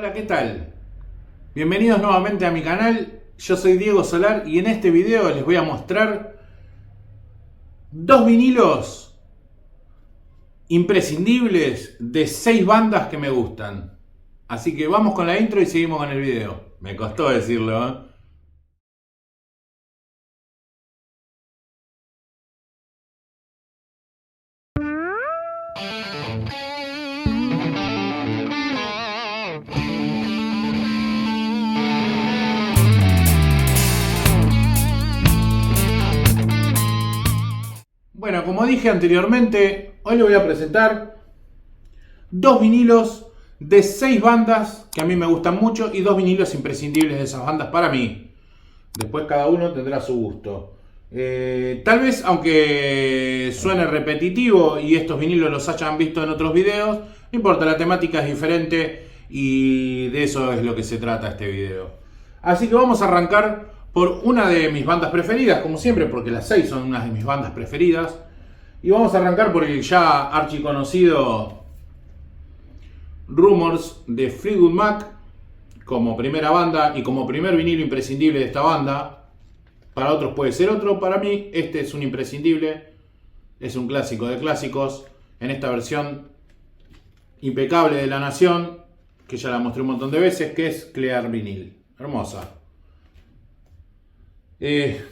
Hola, ¿qué tal? Bienvenidos nuevamente a mi canal. Yo soy Diego Solar y en este video les voy a mostrar dos vinilos imprescindibles de 6 bandas que me gustan. Así que vamos con la intro y seguimos con el video. Me costó decirlo, ¿eh? Bueno, como dije anteriormente, hoy les voy a presentar dos vinilos de 6 bandas que a mí me gustan mucho y dos vinilos imprescindibles de esas bandas para mí. Después cada uno tendrá su gusto. Tal vez, aunque suene repetitivo y estos vinilos los hayan visto en otros videos, no importa, la temática es diferente y de eso es lo que se trata este video. Así que vamos a arrancar por una de mis bandas preferidas, como siempre, porque las 6 son unas de mis bandas preferidas. Y vamos a arrancar por el ya archiconocido Rumours de Fleetwood Mac, como primera banda y como primer vinilo imprescindible de esta banda. Para otros puede ser otro, para mí este es un imprescindible, es un clásico de clásicos, en esta versión impecable de La Nación, que ya la mostré un montón de veces, que es Clear Vinyl, hermosa.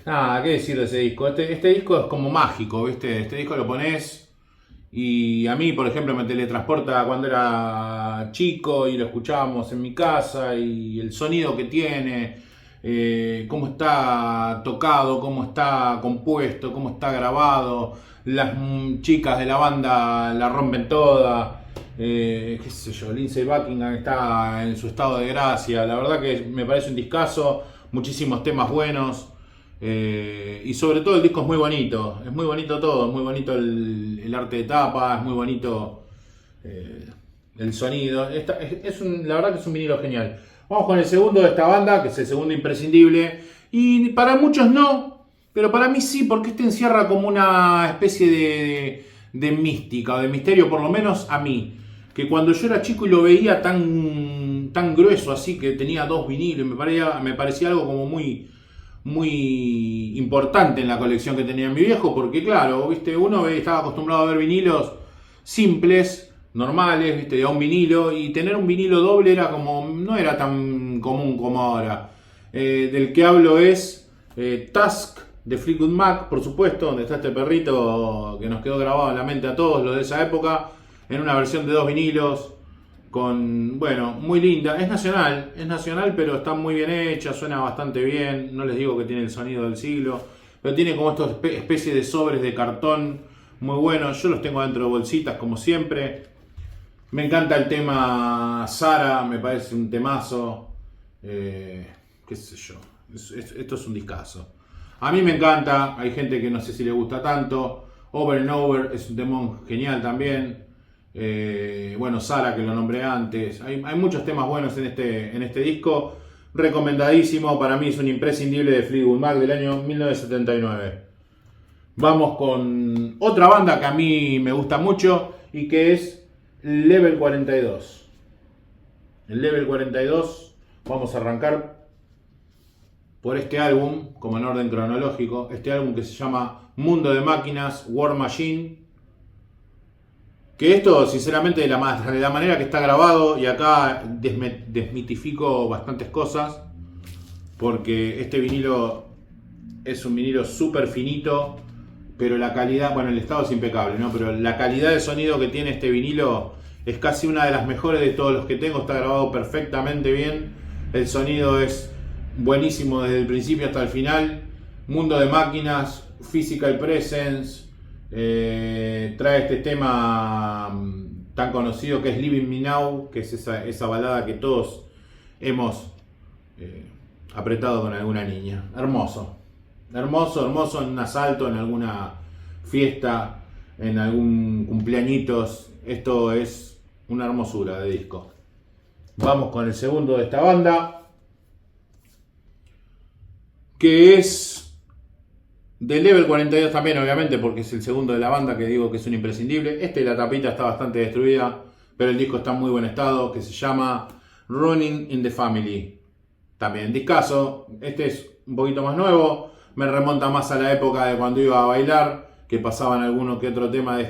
Nada, qué decir de ese disco, este disco es como mágico, ¿viste? Este disco lo pones y a mí, por ejemplo, me teletransporta a cuando era chico y lo escuchábamos en mi casa y el sonido que tiene, cómo está tocado, cómo está compuesto, cómo está grabado. Las chicas de la banda la rompen toda. Qué sé yo, Lindsey Buckingham está en su estado de gracia. La verdad que me parece un discazo, muchísimos temas buenos. Y sobre todo el disco es muy bonito todo, es muy bonito el arte de tapa, es muy bonito el sonido. La verdad que es un vinilo genial. Vamos con el segundo de esta banda, que es el segundo imprescindible. Y para muchos no, pero para mí sí, porque este encierra como una especie de mística o de misterio, por lo menos a mí. Que cuando yo era chico y lo veía tan grueso así, que tenía dos vinilos, me parecía algo como muy importante en la colección que tenía mi viejo, porque claro, viste, uno estaba acostumbrado a ver vinilos simples, normales, viste, de un vinilo, y tener un vinilo doble no era tan común como ahora. Del que hablo es Tusk de Fleetwood Mac, por supuesto, donde está este perrito que nos quedó grabado en la mente a todos los de esa época, en una versión de dos vinilos. Bueno, muy linda, es nacional, pero está muy bien hecha, suena bastante bien. No les digo que tiene el sonido del siglo, pero tiene como estos especies de sobres de cartón muy buenos. Yo los tengo dentro de bolsitas como siempre. Me encanta el tema Sara, me parece un temazo. Qué sé yo, esto es un discazo. A mí me encanta, hay gente que no sé si le gusta tanto. Over and Over es un temón genial también. Bueno, Sara, que lo nombré antes. Hay muchos temas buenos en este disco. Recomendadísimo, para mí es un imprescindible de Fleetwood Mac del año 1979. Vamos con otra banda que a mí me gusta mucho y que es Level 42. El Level 42, vamos a arrancar por este álbum, como en orden cronológico. Este álbum que se llama Mundo de Máquinas, War Machine. Que esto, sinceramente, de la manera que está grabado, y acá desmitifico bastantes cosas, porque este vinilo es un vinilo súper finito, pero la calidad, bueno, el estado es impecable, ¿no? Pero la calidad de sonido que tiene este vinilo es casi una de las mejores de todos los que tengo, está grabado perfectamente bien, el sonido es buenísimo desde el principio hasta el final. Mundo de Máquinas, Physical Presence. Trae este tema tan conocido que es Living Me Now, que es esa balada que todos hemos apretado con alguna niña. Hermoso en un asalto, en alguna fiesta, en algún cumpleañitos. Esto es una hermosura de disco. Vamos con el segundo de esta banda, que es de Level 42 también, obviamente, porque es el segundo de la banda, que digo que es un imprescindible. La tapita está bastante destruida, pero el disco está en muy buen estado, que se llama Running in the Family. También discazo. Este es un poquito más nuevo. Me remonta más a la época de cuando iba a bailar, que pasaban alguno que otro tema de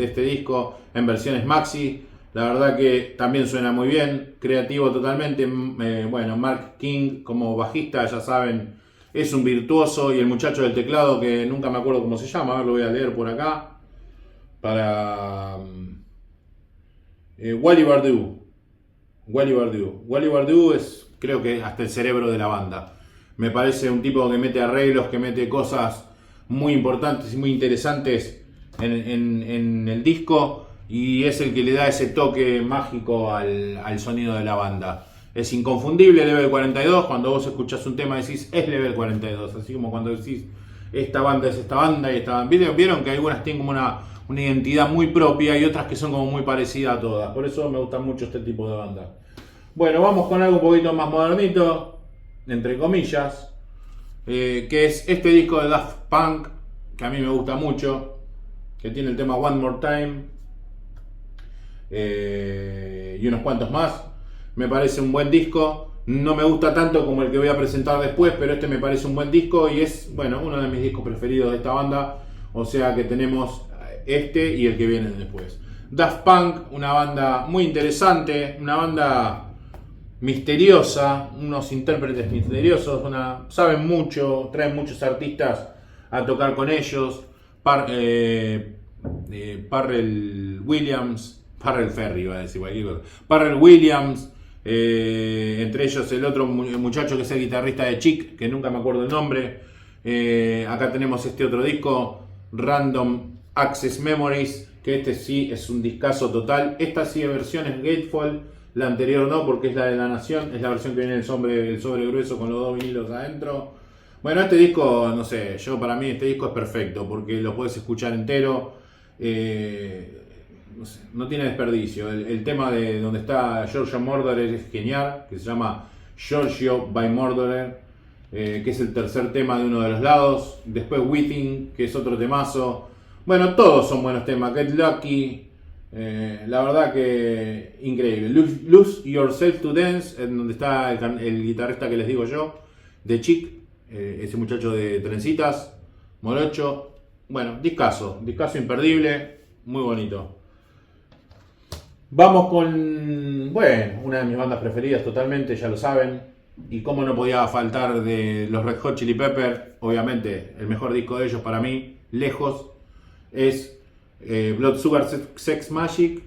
este disco en versiones maxi. La verdad que también suena muy bien, creativo totalmente. Bueno, Mark King como bajista, ya saben, es un virtuoso. Y el muchacho del teclado, que nunca me acuerdo cómo se llama, a ver, lo voy a leer por acá. Para Wally Bardou. Wally Bardou es, creo que hasta el cerebro de la banda. Me parece un tipo que mete arreglos, que mete cosas muy importantes y muy interesantes en el disco, y es el que le da ese toque mágico al sonido de la banda. Es inconfundible Level 42. Cuando vos escuchás un tema decís es Level 42, así como cuando decís esta banda es esta banda y esta banda. Vieron que algunas tienen como una identidad muy propia y otras que son como muy parecidas a todas. Por eso me gusta mucho este tipo de banda. Bueno, vamos con algo un poquito más modernito, entre comillas, que es este disco de Daft Punk, que a mí me gusta mucho, que tiene el tema One More Time y unos cuantos más. Me parece un buen disco. No me gusta tanto como el que voy a presentar después, pero este me parece un buen disco y es, bueno, uno de mis discos preferidos de esta banda. O sea que tenemos este y el que viene después. Daft Punk, una banda muy interesante, una banda misteriosa, unos intérpretes misteriosos, saben mucho, traen muchos artistas a tocar con ellos. Pharrell Ferry, iba a decir cualquier cosa. Pharrell Williams, entre ellos el otro muchacho que es el guitarrista de Chic, que nunca me acuerdo el nombre. Acá tenemos este otro disco, Random Access Memories, que este sí es un discazo total. Esta sí es versión es Gatefold, la anterior no, porque es la de La Nación, es la versión que viene el sobre grueso con los dos vinilos adentro. Bueno, este disco, no sé, para mí este disco es perfecto, porque lo puedes escuchar entero. No sé, no tiene desperdicio. El tema de donde está Giorgio Moroder es genial, que se llama Giorgio by Moroder, que es el tercer tema de uno de los lados. Después Within, que es otro temazo. Bueno, todos son buenos temas. Get Lucky, la verdad que increíble. Lose Yourself to Dance, en donde está el guitarrista que les digo yo, de Chic, ese muchacho de trencitas, morocho. Bueno, discazo imperdible, muy bonito. Vamos con, bueno, una de mis bandas preferidas totalmente, ya lo saben. Y cómo no podía faltar de los Red Hot Chili Peppers, obviamente el mejor disco de ellos para mí, lejos, es Blood Sugar Sex Magic,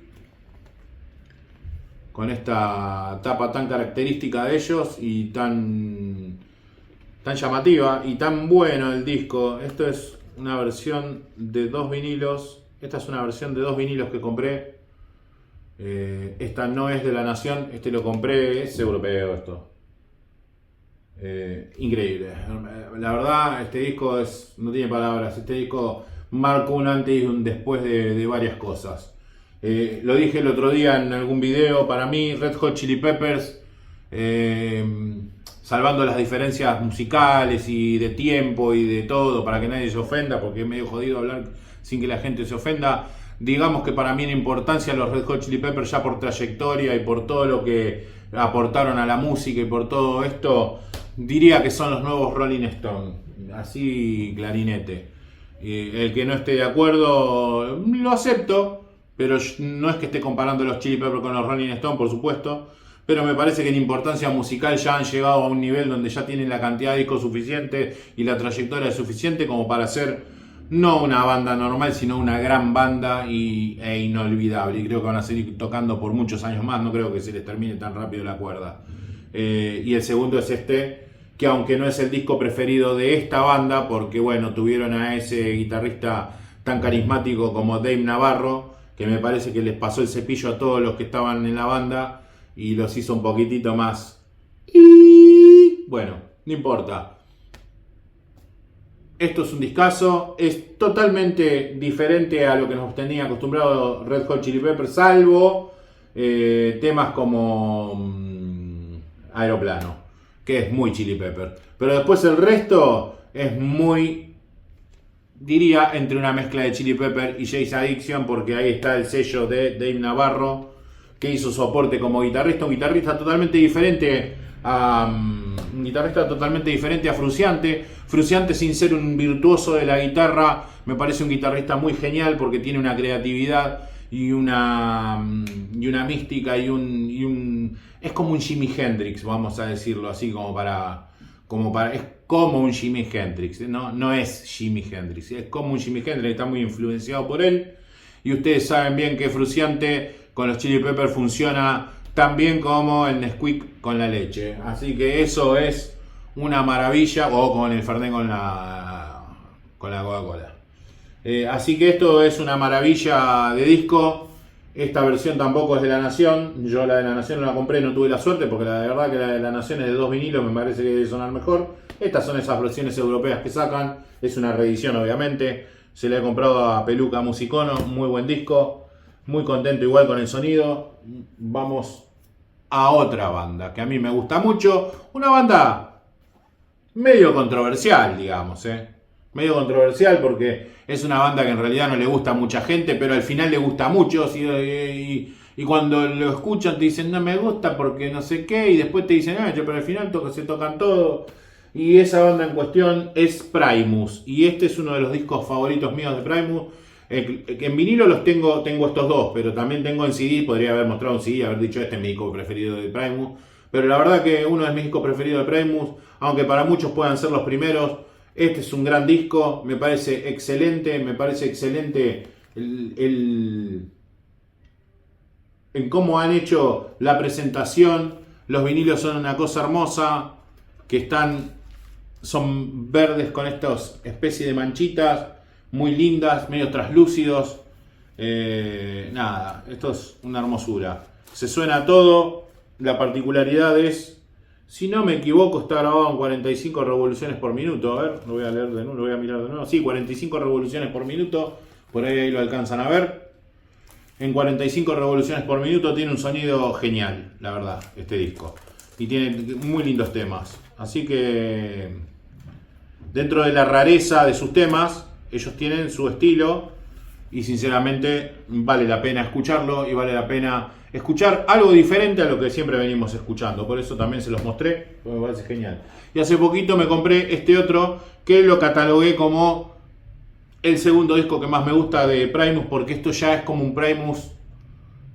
con esta tapa tan característica de ellos y tan llamativa y tan bueno el disco. Esto es una versión de 2 vinilos. Esta es una versión de 2 vinilos que compré. Esta no es de La Nación, este lo compré, es europeo esto. Increíble. La verdad, este disco no tiene palabras. Este disco marcó un antes y un después de varias cosas. Lo dije el otro día en algún video, para mí Red Hot Chili Peppers, salvando las diferencias musicales y de tiempo y de todo, para que nadie se ofenda, porque es medio jodido hablar sin que la gente se ofenda, digamos que para mí en importancia los Red Hot Chili Peppers, ya por trayectoria y por todo lo que aportaron a la música y por todo esto, diría que son los nuevos Rolling Stones, así clarinete. El que no esté de acuerdo lo acepto, pero no es que esté comparando los Chili Peppers con los Rolling Stones, por supuesto, pero me parece que en importancia musical ya han llegado a un nivel donde ya tienen la cantidad de discos suficiente y la trayectoria suficiente como para ser no una banda normal, sino una gran banda e inolvidable. Y creo que van a seguir tocando por muchos años más, no creo que se les termine tan rápido la cuerda. Y el segundo es este, que aunque no es el disco preferido de esta banda, porque bueno, tuvieron a ese guitarrista tan carismático como Dave Navarro, que me parece que les pasó el cepillo a todos los que estaban en la banda y los hizo un poquitito más. Bueno, no importa. Esto es un discazo, es totalmente diferente a lo que nos tenía acostumbrado Red Hot Chili Peppers, salvo temas como Aeroplano, que es muy Chili Pepper. Pero después el resto es muy, diría, entre una mezcla de Chili Pepper y Jane's Addiction, porque ahí está el sello de Dave Navarro, que hizo su aporte como guitarrista, un guitarrista totalmente diferente a Frusciante. Frusciante, sin ser un virtuoso de la guitarra, me parece un guitarrista muy genial porque tiene una creatividad y una mística es como un Jimi Hendrix, vamos a decirlo así, es como un Jimi Hendrix, no es Jimi Hendrix, es como un Jimi Hendrix, está muy influenciado por él. Y ustedes saben bien que Frusciante con los Chili Peppers funciona tan bien como el Nesquik con la leche. Así que eso es una maravilla, o con el Fernet con la Coca-Cola. Así que esto es una maravilla de disco. Esta versión tampoco es de La Nación. Yo la de La Nación no la compré, no tuve la suerte, porque la verdad que la de La Nación es de 2 vinilos, me parece que debe sonar mejor. Estas son esas versiones europeas que sacan. Es una reedición, obviamente. Se la he comprado a Peluca Musicono, muy buen disco. Muy contento igual con el sonido. Vamos a otra banda que a mí me gusta mucho. Una banda medio controversial, digamos, medio controversial porque es una banda que en realidad no le gusta a mucha gente, pero al final le gusta a muchos y cuando lo escuchan te dicen no me gusta porque no sé qué, y después te dicen pero al final se tocan todo. Y esa banda en cuestión es Primus, y este es uno de los discos favoritos míos de Primus. En vinilo los tengo estos dos, pero también tengo en CD. Podría haber mostrado un CD, haber dicho este es mi disco preferido de Primus, pero la verdad que uno de mis discos preferidos de Primus, aunque para muchos puedan ser los primeros. Este es un gran disco, me parece excelente en cómo han hecho la presentación. Los vinilos son una cosa hermosa, que son verdes con estas especies de manchitas, muy lindas, medio traslúcidos. Esto es una hermosura. Se suena todo, la particularidad es, si no me equivoco, está grabado en 45 revoluciones por minuto. A ver, lo voy a leer de nuevo, lo voy a mirar de nuevo. Sí, 45 revoluciones por minuto. Por ahí lo alcanzan a ver. En 45 revoluciones por minuto tiene un sonido genial, la verdad, este disco. Y tiene muy lindos temas. Así que, dentro de la rareza de sus temas, ellos tienen su estilo. Y sinceramente vale la pena escucharlo y vale la pena escuchar algo diferente a lo que siempre venimos escuchando. Por eso también se los mostré, porque me parece genial. Y hace poquito me compré este otro que lo catalogué como el segundo disco que más me gusta de Primus, porque esto ya es como un Primus.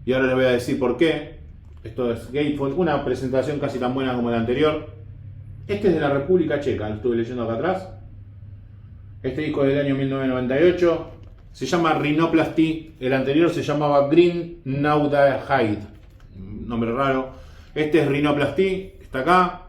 Y ahora les voy a decir por qué. Esto es Gatefold, una presentación casi tan buena como la anterior. Este es de la República Checa, lo estuve leyendo acá atrás. Este disco es del año 1998. Se llama Rhinoplasty, el anterior se llamaba Green Naudahyde, nombre raro. Este es Rhinoplasty, está acá.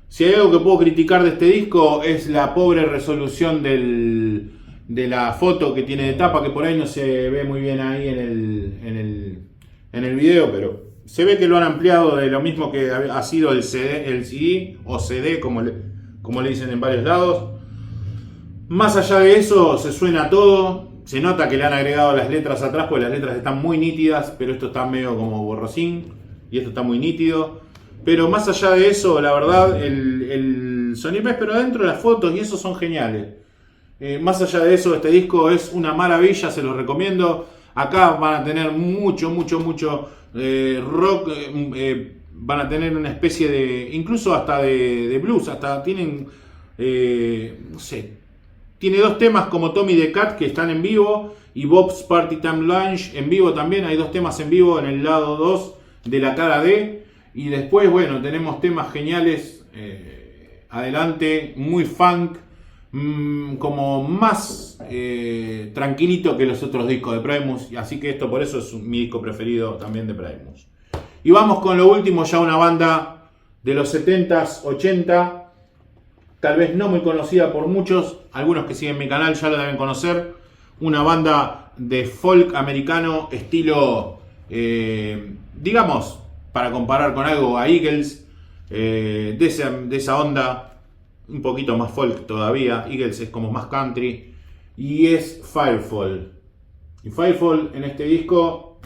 Si hay algo que puedo criticar de este disco es la pobre resolución de la foto que tiene de tapa, que por ahí no se ve muy bien ahí en el video, pero se ve que lo han ampliado de lo mismo que ha sido el CD o CD, como le dicen en varios lados. Más allá de eso, se suena todo. Se nota que le han agregado las letras atrás, porque las letras están muy nítidas, pero esto está medio como borrosín, y esto está muy nítido. Pero más allá de eso, la verdad, el sonido, pero adentro de las fotos, y eso son geniales. Más allá de eso, este disco es una maravilla, se los recomiendo. Acá van a tener mucho rock, van a tener una especie de, incluso hasta de blues, hasta tienen, no sé, tiene 2 temas como Tommy the Cat que están en vivo, y Bob's Party Time Lunch en vivo también. Hay 2 temas en vivo en el lado 2 de la cara D. Y después, bueno, tenemos temas geniales adelante, muy funk, como más tranquilito que los otros discos de Primus. Así que esto por eso es mi disco preferido también de Primus. Y vamos con lo último, ya una banda de los 70s, 80. Tal vez no muy conocida por muchos, algunos que siguen mi canal ya lo deben conocer. Una banda de folk americano estilo, digamos, para comparar con algo a Eagles, de esa onda, un poquito más folk todavía. Eagles es como más country, y es Firefall. Y Firefall en este disco,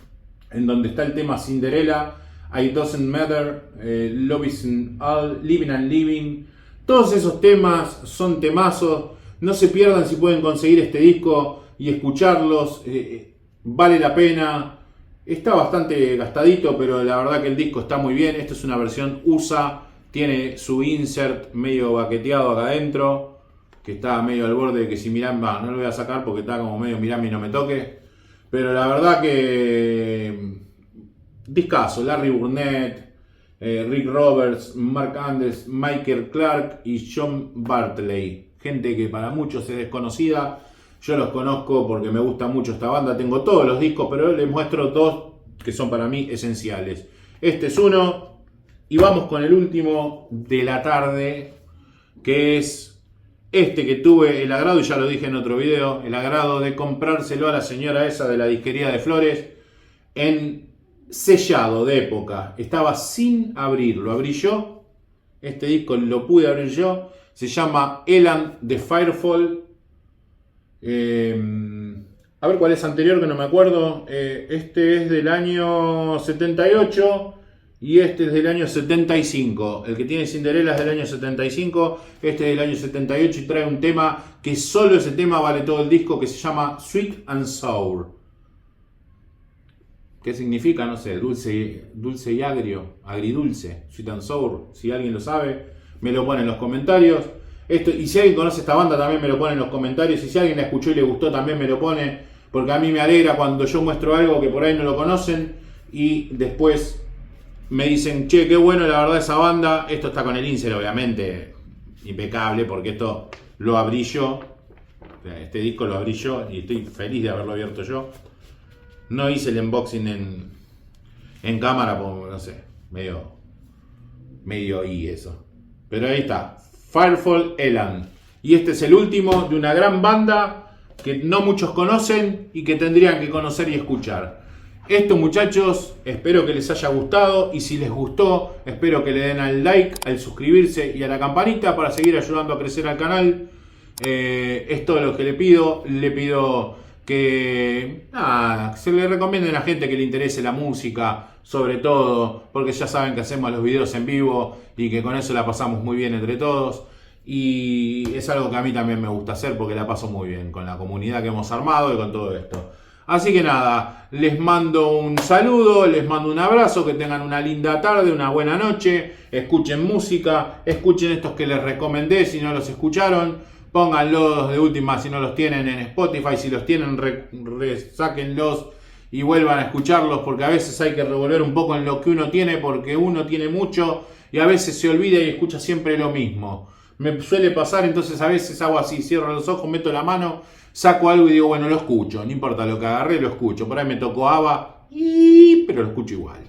en donde está el tema Cinderella, I Doesn't Matter, Living and Living. Todos esos temas son temazos. No se pierdan si pueden conseguir este disco y escucharlos. Vale la pena. Está bastante gastadito, pero la verdad que el disco está muy bien. Esto es una versión USA, tiene su insert medio baqueteado acá adentro, que está medio al borde de que si miran, no lo voy a sacar porque está como medio mirame y no me toque. Pero la verdad que discazo, Larry Burnett, Rick Roberts, Mark Andrews, Michael Clark y John Bartley. Gente que para muchos es desconocida. Yo los conozco porque me gusta mucho esta banda. Tengo todos los discos, pero les muestro dos que son para mí esenciales. Este es uno. Y vamos con el último de la tarde, que es este que tuve el agrado, y ya lo dije en otro video, el agrado de comprárselo a la señora esa de la disquería de Flores en sellado de época. Estaba sin abrir, lo abrí yo. Este disco lo pude abrir yo. Se llama Elan de Firefall. A ver cuál es anterior, que no me acuerdo. Este es del año 78 y este es del año 75. El que tiene Cinderella es del año 75, este es del año 78 y trae un tema que solo ese tema vale todo el disco, que se llama Sweet and Sour. ¿Qué significa? No sé, dulce y agrio, agridulce, Sweet and Sour. Si alguien lo sabe, me lo pone en los comentarios. Y si alguien conoce esta banda también me lo pone en los comentarios. Y si alguien la escuchó y le gustó también me lo pone. Porque a mí me alegra cuando yo muestro algo que por ahí no lo conocen. Y después me dicen, che, qué bueno la verdad esa banda. Esto está con el insert obviamente impecable, porque esto lo abrí yo. Este disco lo abrí yo y estoy feliz de haberlo abierto yo. No hice el unboxing en cámara porque no sé, medio y eso. Pero ahí está. Firefall Elan. Y este es el último de una gran banda que no muchos conocen y que tendrían que conocer y escuchar. Esto, muchachos, espero que les haya gustado, y si les gustó, espero que le den al like, al suscribirse y a la campanita para seguir ayudando a crecer al canal. Es todo lo que le pido. Le pido que se le recomienden a gente que le interese la música, sobre todo, porque ya saben que hacemos los videos en vivo y que con eso la pasamos muy bien entre todos. Y es algo que a mí también me gusta hacer porque la paso muy bien con la comunidad que hemos armado y con todo esto. Así que nada, les mando un saludo, les mando un abrazo, que tengan una linda tarde, una buena noche, escuchen música, escuchen estos que les recomendé si no los escucharon, pónganlos de última si no los tienen en Spotify, si los tienen resáquenlos y vuelvan a escucharlos, porque a veces hay que revolver un poco en lo que uno tiene, porque uno tiene mucho y a veces se olvida y escucha siempre lo mismo. Me suele pasar, entonces a veces hago así, cierro los ojos, meto la mano, saco algo y digo, bueno, lo escucho, no importa lo que agarré, lo escucho. Por ahí me tocó ABBA, pero lo escucho igual.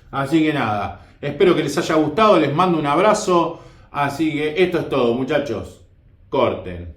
Así que nada, espero que les haya gustado, les mando un abrazo. Así que esto es todo, muchachos. Corten.